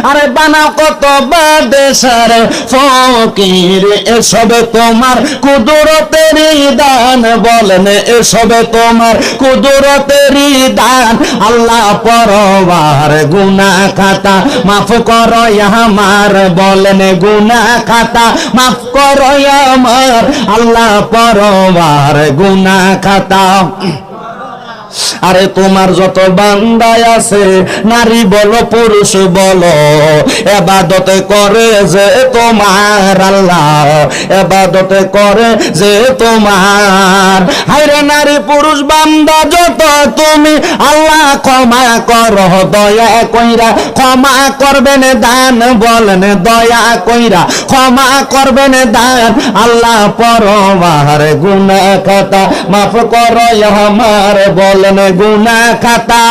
আরে বানাও কত বাদেশার ফকির, এসব তোমার কুদরতেরই দান, বলেন এসব তোমার কুদরতেরই দান। আল্লাহ পরওয়ার গুনাহ খাতা মাফ করো আমার, বলেন গুনাহ খাতা মাফ করো আমার, আল্লাহ পরওয়ার গুনাহ খাতা। আরে তোমার যত বান্দায় আছে, নারী বলো পুরুষ বলো, ইবাদত করে যে তোমার আল্লাহ, ইবাদত করে যে তোমার। হায়রে নারী পুরুষ বান্দা যত তুমি আল্লাহ ক্ষমা করো দয়া কইরা, ক্ষমা করবেন দান, বলেন দয়া কইরা ক্ষমা করবেন দান। আল্লাহ পরওয়ার গুনাহ খাতা মাফ করো আমার, বলেন গুনাহ খাতা।